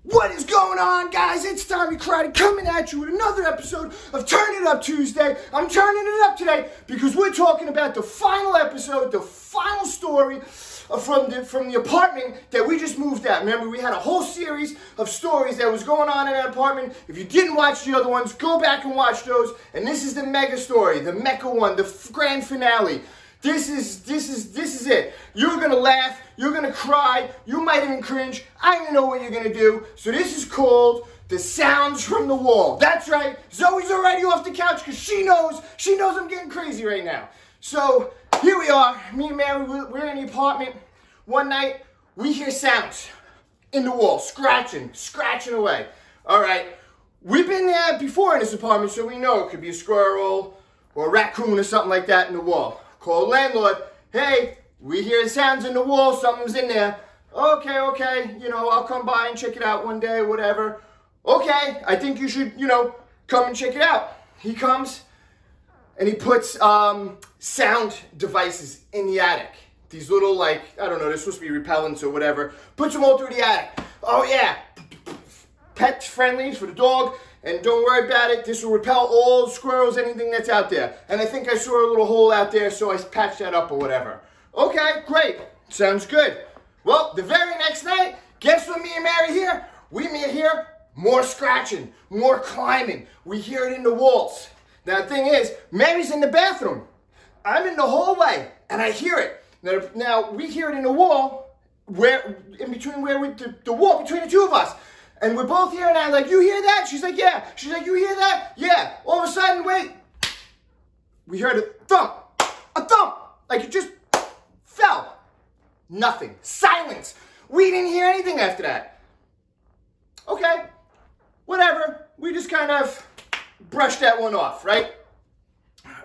What is going on, guys? It's Tommy Karate coming at you with another episode of Turn It Up Tuesday. I'm turning it up today because we're talking about the final episode, the final story from the apartment that we just moved out. Remember, we had a whole series of stories that was going on in that apartment. If you didn't watch the other ones, go back and watch those. And this is the mega story, the mecca one, the grand finale. This is it. You're gonna laugh, you're gonna cry, you might even cringe. I don't know what you're gonna do. So this is called The Sounds from the Wall. That's right. Zoe's already off the couch because she knows I'm getting crazy right now. So here we are, me and Mary, we're in the apartment. One night, we hear sounds in the wall, scratching away. All right, we've been there before in this apartment, so we know it could be a squirrel or a raccoon or something like that in the wall. Call the landlord. Hey, we hear sounds in the wall. Something's in there. Okay. You know, I'll come by and check it out one day, whatever. Okay, I think you should, come and check it out. He comes and he puts sound devices in the attic. These little, I don't know, they're supposed to be repellents or whatever. Puts them all through the attic. Oh, yeah. Pet friendly for the dog. And don't worry about it. This will repel all squirrels, anything that's out there. And I think I saw a little hole out there, so I patched that up or whatever. Okay, great. Sounds good. Well, the very next night, guess what me and Mary hear? We hear more scratching, more climbing. We hear it in the walls. Now, the thing is, Mary's in the bathroom. I'm in the hallway, and I hear it. Now we hear it in the wall, the wall between the two of us. And we're both hearing that, like, you hear that? She's like, yeah. She's like, you hear that? Yeah. All of a sudden, wait. We heard a thump. Like it just fell. Nothing. Silence. We didn't hear anything after that. Okay. Whatever. We just kind of brushed that one off, right?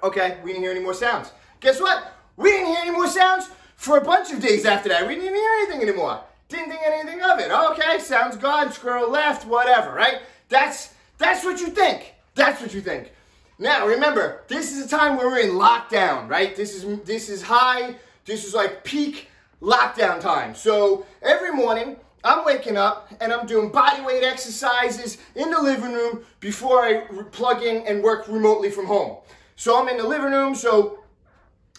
Okay. We didn't hear any more sounds. Guess what? We didn't hear any more sounds for a bunch of days after that. We didn't hear anything anymore. Didn't think anything of it. Okay, sounds good. Squirrel left, whatever, right? That's what you think. That's what you think. Now, remember, this is a time where we're in lockdown, right? This is like peak lockdown time. So every morning, I'm waking up and I'm doing body weight exercises in the living room before I plug in and work remotely from home. So I'm in the living room, so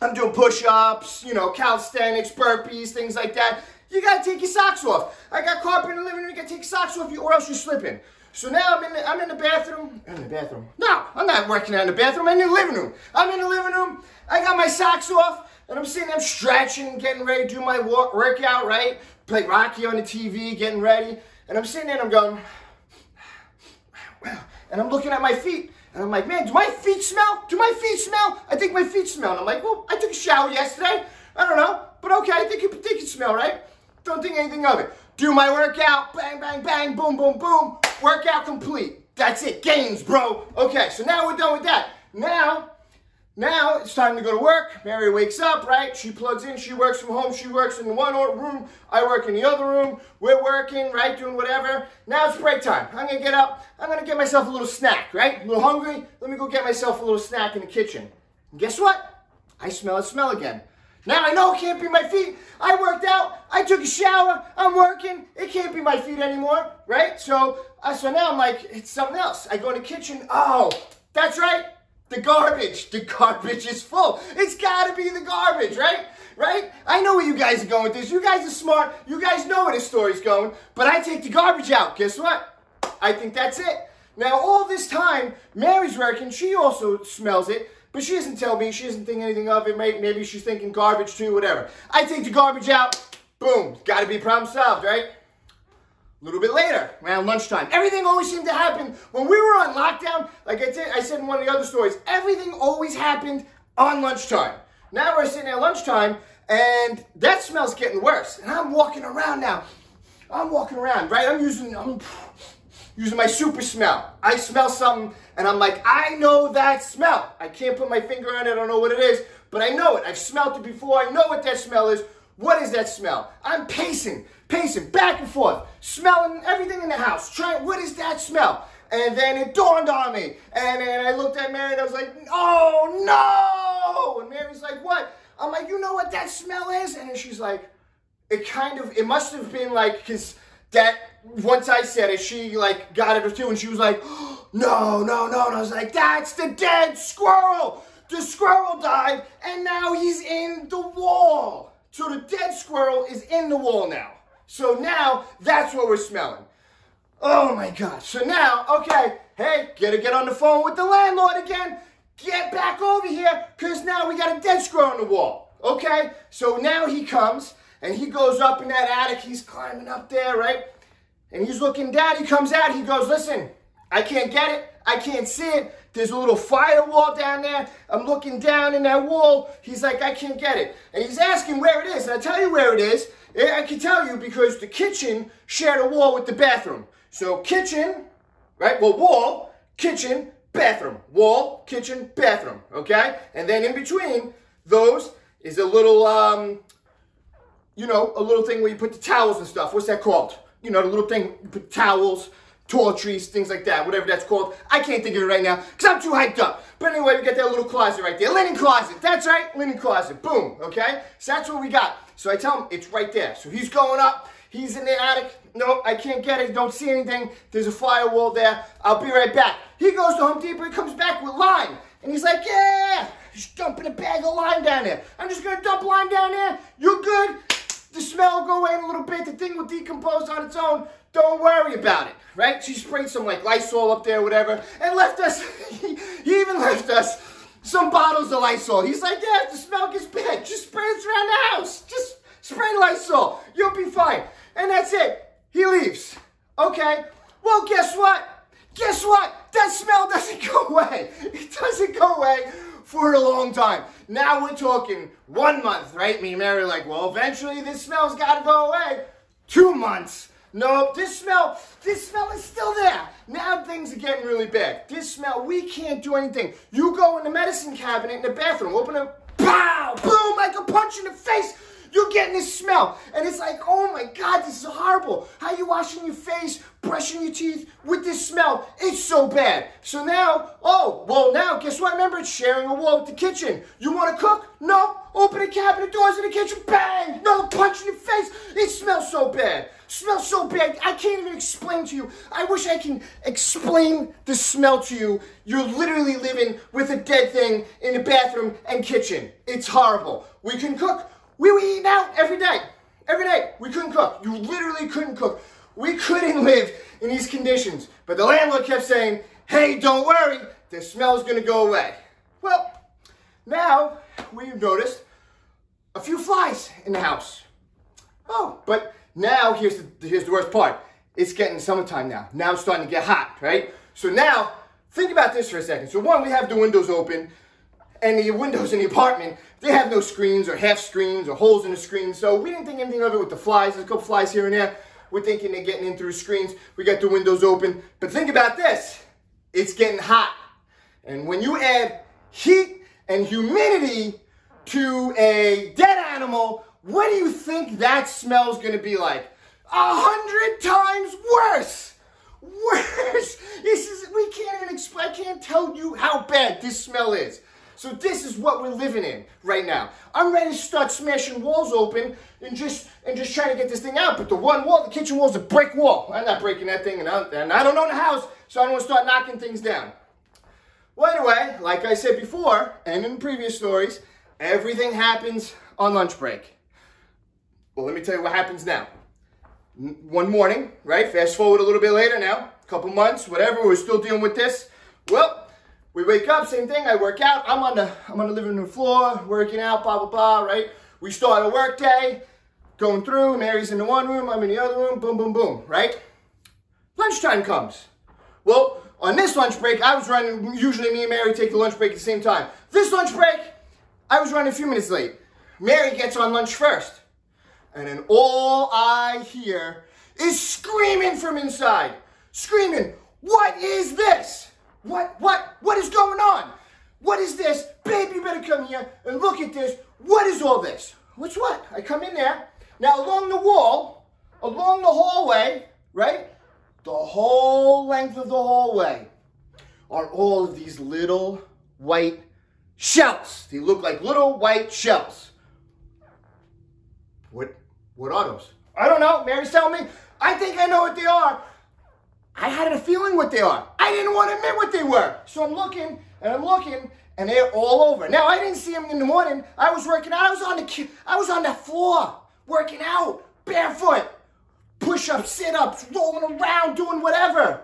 I'm doing push-ups, calisthenics, burpees, things like that. You gotta take your socks off. I got carpet in the living room. You gotta take your socks off, or else you're slipping. So now I'm in the bathroom. I'm in the bathroom. No, I'm not working out in the bathroom. I'm in the living room. I'm in the living room. I got my socks off, and I'm sitting there stretching, getting ready to do my workout, right? Play Rocky on the TV, getting ready. And I'm sitting there and I'm going, and I'm looking at my feet. And I'm like, man, do my feet smell? I think my feet smell. And I'm like, well, I took a shower yesterday. I don't know. But okay, I think it smell, right? Don't think anything of it. Do my workout, bang, bang, bang, boom, boom, boom. Workout complete. That's it. Gains, bro. Okay, so now we're done with that. Now it's time to go to work. Mary wakes up, right? She plugs in. She works from home. She works in one room. I work in the other room. We're working, right? Doing whatever. Now it's break time. I'm going to get up. I'm going to get myself a little snack, right? A little hungry. Let me go get myself a little snack in the kitchen. And guess what? I smell a smell again. Now I know it can't be my feet. I worked out. I took a shower. I'm working. It can't be my feet anymore, right? So now I'm like, it's something else. I go in the kitchen. Oh, that's right. The garbage. The garbage is full. It's got to be the garbage, right? Right? I know where you guys are going with this. You guys are smart. You guys know where this story's going. But I take the garbage out. Guess what? I think that's it. Now, all this time, Mary's working. She also smells it. But she doesn't tell me. She doesn't think anything of it. Maybe she's thinking garbage too, whatever. I take the garbage out. Boom. Got to be problem solved, right? A little bit later, around lunchtime. Everything always seemed to happen when we were on lockdown. Like I said in one of the other stories, everything always happened on lunchtime. Now we're sitting at lunchtime, and that smell's getting worse. And I'm walking around now. Right? I'm using my super smell. I smell something, and I'm like, I know that smell. I can't put my finger on it. I don't know what it is, but I know it. I've smelled it before. I know what that smell is. What is that smell? I'm pacing back and forth, smelling everything in the house, trying, what is that smell? And then it dawned on me, and then I looked at Mary, and I was like, oh, no! And Mary's like, what? I'm like, you know what that smell is? And then she's like, it must have been like, because that once I said it, she like got it too, and she was like, oh, no, no, no. And I was like, that's the dead squirrel. The squirrel died, and now he's in the wall. So the dead squirrel is in the wall now. So now that's what we're smelling. Oh my God. So now, okay, hey, gotta get on the phone with the landlord again. Get back over here, because now we got a dead squirrel on the wall. Okay? So now he comes, and he goes up in that attic. He's climbing up there, right? And he's looking down. He comes out. He goes, listen, I can't get it. I can't see it. There's a little firewall down there. I'm looking down in that wall. He's like, I can't get it. And he's asking where it is. And I tell you where it is. I can tell you because the kitchen shared a wall with the bathroom. So kitchen, right? Well, wall, kitchen, bathroom. Wall, kitchen, bathroom. Okay? And then in between those is a little, you know, a little thing where you put the towels and stuff. What's that called? You know, the little thing, you put towels, toiletries, things like that, whatever that's called. I can't think of it right now because I'm too hyped up. But anyway, we got that little closet right there. Linen closet. That's right, linen closet. Boom, okay? So that's what we got. So I tell him it's right there. So he's going up. He's in the attic. No, I can't get it. Don't see anything. There's a firewall there. I'll be right back. He goes to Home Depot. He comes back with lime. And he's like, yeah, just dumping a bag of lime down there. I'm just going to dump lime down there. You're good. The smell will go away in a little bit. The thing will decompose on its own. Don't worry about it, right? She sprayed some like Lysol up there, whatever, and left us, he even left us some bottles of Lysol. He's like, yeah, if the smell gets bad, just spray this around the house. Just spray Lysol. You'll be fine. And that's it. He leaves. Okay. Well, guess what? Guess what? That smell doesn't go away. It doesn't go away for a long time. Now we're talking 1 month, right? Me and Mary are like, well, eventually this smell's got to go away. 2 months. No, this smell is still there. Now things are getting really bad. This smell, we can't do anything. You go in the medicine cabinet in the bathroom, open it, pow, boom, like a punch in the face. You're getting this smell. And it's like, oh my God, this is horrible. How you washing your face, brushing your teeth with this smell? It's so bad. So now, oh, well now, guess what? Remember, it's sharing a wall with the kitchen. You want to cook? No. Open the cabinet doors in the kitchen, bang! Another punch in your face. It smells so bad. Smells so bad. I can't even explain to you. I wish I can explain the smell to you. You're literally living with a dead thing in the bathroom and kitchen. It's horrible. We can cook. We were eating out every day. Every day. We couldn't cook. You literally couldn't cook. We couldn't live in these conditions. But the landlord kept saying, hey, don't worry. The smell's going to go away. Well, now we've noticed a few flies in the house. Oh, but now here's the worst part. It's getting summertime now. Now it's starting to get hot, right? So now, think about this for a second. So one, we have the windows open, and the windows in the apartment, they have no screens or half screens or holes in the screen. So we didn't think anything of it with the flies. There's a couple flies here and there. We're thinking they're getting in through screens. We got the windows open. But think about this. It's getting hot. And when you add heat and humidity to a dead animal, what do you think that smell's going to be like? 100 times worse. Worse. We can't even explain. I can't tell you how bad this smell is. So this is what we're living in right now. I'm ready to start smashing walls open and just trying to get this thing out. But the one wall, the kitchen wall, is a brick wall. I'm not breaking that thing, and I don't own a house, so I don't want to start knocking things down. Well, anyway, like I said before, and in previous stories, everything happens on lunch break. Well, let me tell you what happens now. One morning, right? Fast forward a little bit later now, a couple months, whatever, we're still dealing with this. Well, we wake up, same thing, I work out. I'm on the living room floor, working out, blah, blah, blah, right? We start a work day, going through, Mary's in the one room, I'm in the other room, boom, boom, boom, right? Lunchtime comes. Well, on this lunch break, I was running, usually me and Mary take the lunch break at the same time. This lunch break, I was running a few minutes late. Mary gets on lunch first. And then all I hear is screaming from inside. Screaming, what is this? What is going on? What is this? Babe, you better come here and look at this. What is all this? What's what? I come in there. Now along the wall, along the hallway, right? The whole length of the hallway are all of these little white shells. They look like little white shells. What are those? I don't know. Mary's telling me. I think I know what they are. I had a feeling what they are. I didn't want to admit what they were. So I'm looking, and they're all over. Now, I didn't see them in the morning. I was working out. I was on the floor, working out, barefoot. Push-ups, sit-ups, rolling around, doing whatever.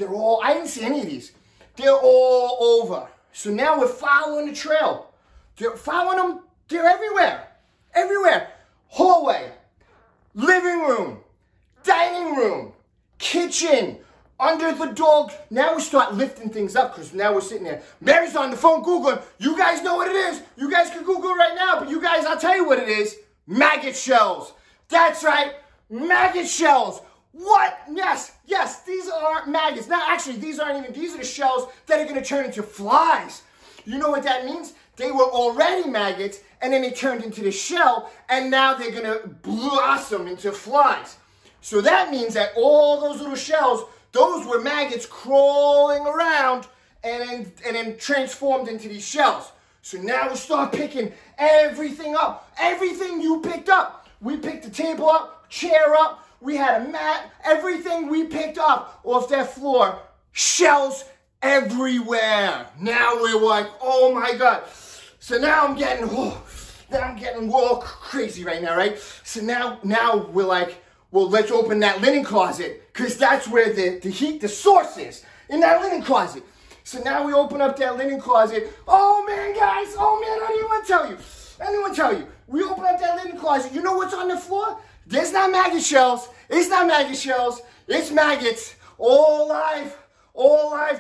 I didn't see any of these. They're all over. So now we're following the trail. They're following them. They're everywhere. Everywhere. Hallway, living room, dining room, kitchen, under the dog. Now we start lifting things up because now we're sitting there. Mary's on the phone Googling. You guys know what it is. You guys can Google it right now, but you guys, I'll tell you what it is. Maggot shells. That's right. Maggot shells. What? Yes, these are maggots. Now, actually, these aren't even, these are the shells that are going to turn into flies. You know what that means? They were already maggots, and then they turned into the shell, and now they're going to blossom into flies. So that means that all those little shells, those were maggots crawling around and then transformed into these shells. So now we start picking everything up. Everything you picked up. We picked the table up, chair up. We had a mat. Everything we picked up off that floor. Shells everywhere. Now we're like, oh my God. So now I'm getting all crazy right now, right? So now we're like, well, let's open that linen closet because that's where the source is, in that linen closet. So now we open up that linen closet. Oh man, guys, oh man, I didn't want to tell you. I didn't want to tell you. We open up that linen closet. You know what's on the floor? There's not maggot shells. It's not maggot shells. It's maggots. All live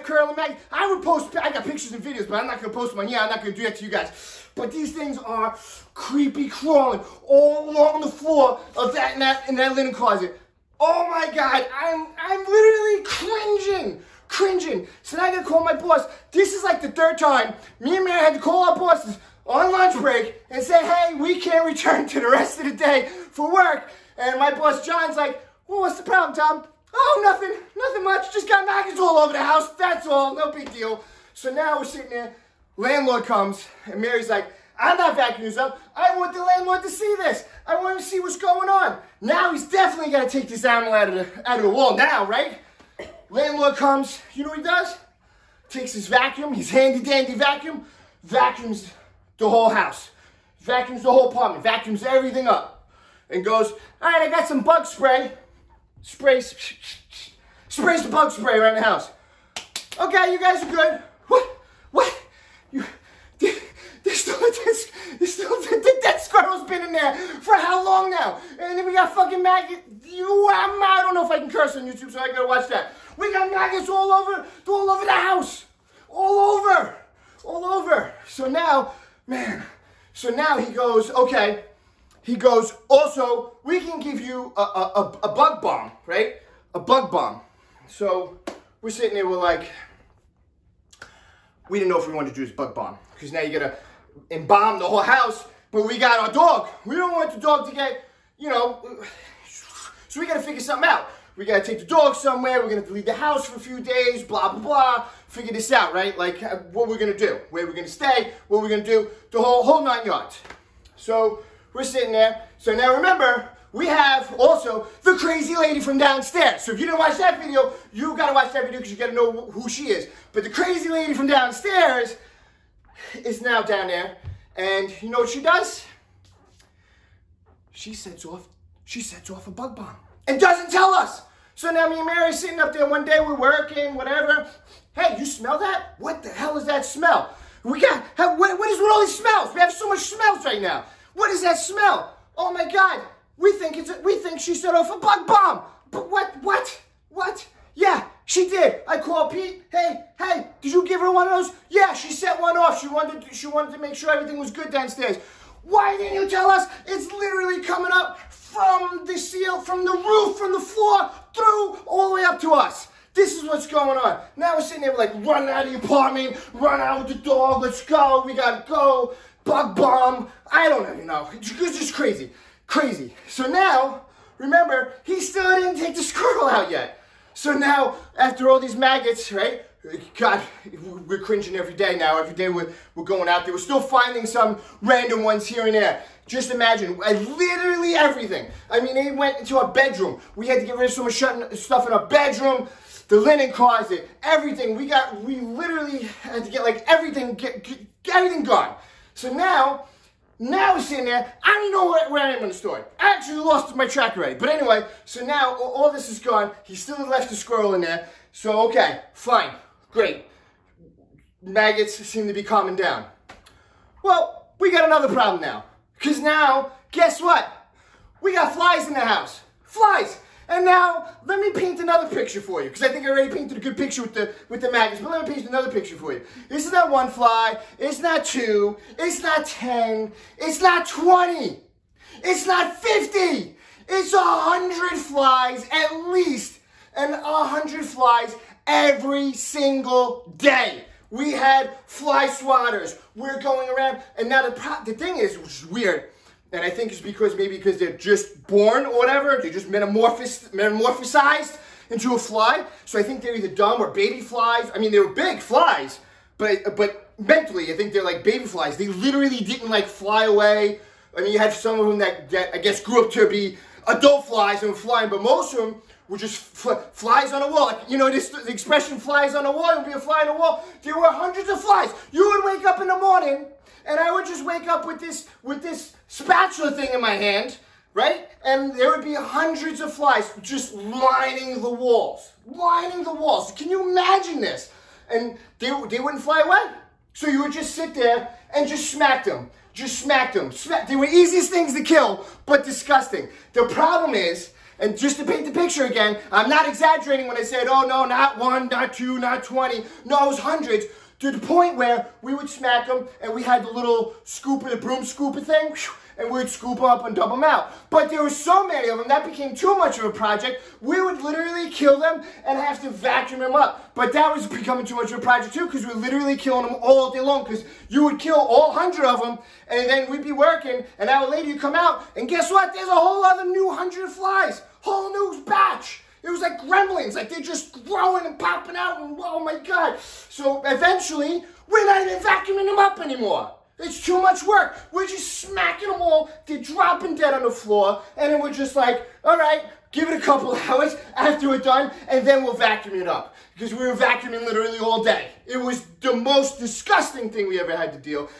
curling maggots. I got pictures and videos, but I'm not going to post them on here. I'm not going to do that to you guys. But these things are creepy crawling all along the floor of in that linen closet. Oh my God, I'm literally cringing. So now I gotta call my boss. This is like the third time me and Mary had to call our bosses on lunch break and say, hey, we can't return to the rest of the day for work. And my boss John's like, well, what's the problem, Tom? Oh, nothing much. Just got maggots all over the house. That's all, no big deal. So now we're sitting there. Landlord comes, and Mary's like, I'm not vacuuming this up. I want the landlord to see this. I want him to see what's going on. Now he's definitely got to take this animal out of the wall now, right? Landlord comes, you know what he does? Takes his vacuum, his handy-dandy vacuum, vacuums the whole house, vacuums the whole apartment, vacuums everything up, and goes, all right, I got some bug spray. Sprays the bug spray around the house. Okay, you guys are good. What? That squirrel's been in there for how long now? And then we got fucking maggots. I don't know if I can curse on YouTube, so I gotta watch that. We got maggots all over the house. All over. So now, he goes, okay. He goes, also, we can give you a bug bomb, right? A bug bomb. So we're sitting there, we're like, we didn't know if we wanted to do this bug bomb. Because now you gotta embalm the whole house, but we got our dog. We don't want the dog to get, so we gotta figure something out. We gotta take the dog somewhere, we're gonna have to leave the house for a few days, blah, blah, blah. Figure this out, right? Like, what we're gonna do, where we're gonna stay, what we're gonna do, the whole 9 yards. So we're sitting there. So now remember, we have also the crazy lady from downstairs. So if you didn't watch that video, you gotta watch that video because you gotta know who she is. But the crazy lady from downstairs is now down there, and you know what she does? She sets off a bug bomb and doesn't tell us. So now me and Mary are sitting up there one day, we're working, whatever. Hey, you smell that? What the hell is that smell? What is with all these smells? We have so much smells right now. What is that smell? Oh my God, we think she set off a bug bomb. But what? Yeah, she did. I called Pete. Hey, did you give her one of those? Yeah, she set one off. She wanted to make sure everything was good downstairs. Why didn't you tell us? It's literally coming up from the seal, from the roof, from the floor, through, all the way up to us. This is what's going on. Now we're sitting there, we're like, run out of the apartment, run out with the dog, let's go, we gotta go, bug bomb. I don't even know. It's just crazy. So now, remember, he still didn't take the squirrel out yet. So now, after all these maggots, right, God, we're cringing every day now. Every day we're going out there. We're still finding some random ones here and there. Just imagine, literally everything. I mean, they went into our bedroom. We had to get rid of so much stuff in our bedroom, the linen closet, everything. We literally had to get like everything, get everything gone. So now we're sitting there. I don't even know where I am in the story. I actually lost my track already. But anyway, so now all this is gone. He still left the squirrel in there. So, okay, fine. Great. Maggots seem to be calming down. Well, we got another problem now. Because now, guess what? We got flies in the house. Flies. And now, let me paint another picture for you. Because I think I already painted a good picture with the maggots. But let me paint another picture for you. This is not one fly. It's not two. It's not 10. It's not 20. It's not 50. It's 100 flies at least. And 100 flies every single day. We had fly swatters. We're going around. And now the thing is, which is weird, and I think it's because they're just born or whatever. They're just metamorphosized into a fly. So I think they're either dumb or baby flies. I mean, they were big flies, but mentally, I think they're like baby flies. They literally didn't like fly away. I mean, you had some of them that I guess grew up to be adult flies and were flying, but most of them were just flies on a wall. Like, you know, the expression flies on a wall, it would be a fly on a wall. There were hundreds of flies. You would wake up in the morning, and I would just wake up with this spatula thing in my hand, right? And there would be hundreds of flies just lining the walls. Lining the walls. Can you imagine this? And they wouldn't fly away. So you would just sit there and just smack them. Just smack them. They were easiest things to kill, but disgusting. The problem is, and just to paint the picture again, I'm not exaggerating when I said, oh no, not 1, not 2, not 20. No, it was hundreds. To the point where we would smack them, and we had the little scooper, the broom scooper thing, and we'd scoop them up and dump them out. But there were so many of them, that became too much of a project. We would literally kill them and have to vacuum them up. But that was becoming too much of a project too, because we were literally killing them all day long, because you would kill all 100 of them, and then we'd be working, an hour later you come out, and guess what? There's a whole other new 100 flies. Whole new batch. It was like gremlins, like they're just growing and popping out, and oh my God. So eventually, we're not even vacuuming them up anymore. It's too much work. We're just smacking them all. They're dropping dead on the floor, and then we're just like, all right, give it a couple hours after we're done, and then we'll vacuum it up. Because we were vacuuming literally all day. It was the most disgusting thing we ever had to deal.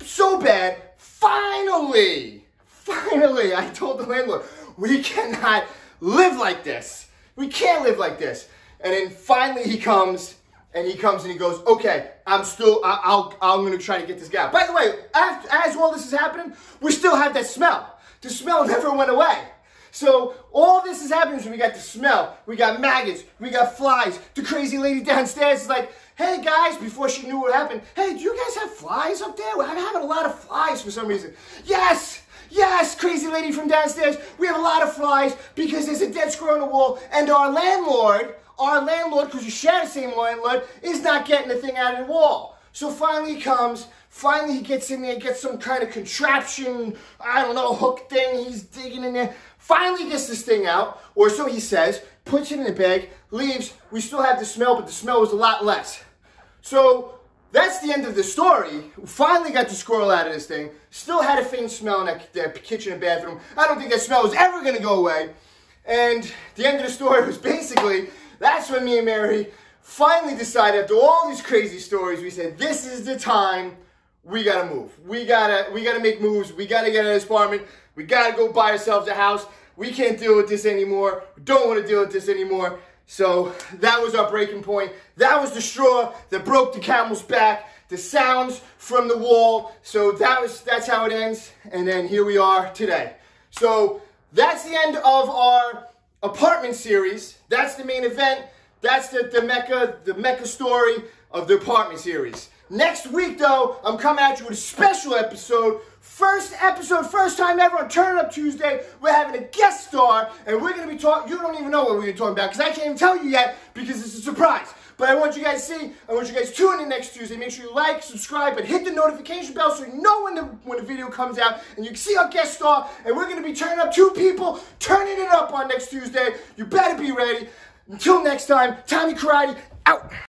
So bad, finally, I told the landlord, we cannot live like this. We can't live like this. And then finally he comes and he goes, okay, I'm going to try to get this guy out. By the way, as all this is happening, we still have that smell. The smell never went away. So all this is happening, so we got the smell, we got maggots, we got flies. The crazy lady downstairs is like, hey guys, before she knew what happened, hey, do you guys have flies up there? I'm having a lot of flies for some reason. Yes, crazy lady from downstairs, we have a lot of flies because there's a dead squirrel on the wall, and our landlord, because we share the same landlord, is not getting the thing out of the wall. So finally he comes, finally he gets in there, gets some kind of contraption, I don't know, hook thing, he's digging in there, finally gets this thing out, or so he says, puts it in the bag, leaves, we still have the smell, but the smell was a lot less. So that's the end of the story. We finally got the squirrel out of this thing. Still had a faint smell in that kitchen and bathroom. I don't think that smell was ever going to go away. And the end of the story was basically, that's when me and Mary finally decided, after all these crazy stories, we said, this is the time we got to move. We gotta make moves. We got to get out of this apartment. We got to go buy ourselves a house. We can't deal with this anymore. We don't want to deal with this anymore. So that was our breaking point. That was the straw that broke the camel's back. The sounds from the wall. So that's how it ends. And then here we are today. So that's the end of our apartment series. That's the main event. That's the Mecca story of the apartment series. Next week, though, I'm coming at you with a special episode. First episode, first time ever on Turn It Up Tuesday. We're having a guest star, and we're going to be talking, you don't even know what we're going to be talking about, because I can't even tell you yet, because it's a surprise. But I want you guys to see, I want you guys to tune in next Tuesday. Make sure you like, subscribe, and hit the notification bell so you know when the video comes out, and you can see our guest star, and we're going to be turning up 2 people, turning it up on next Tuesday. You better be ready. Until next time, Tommy Karate, out.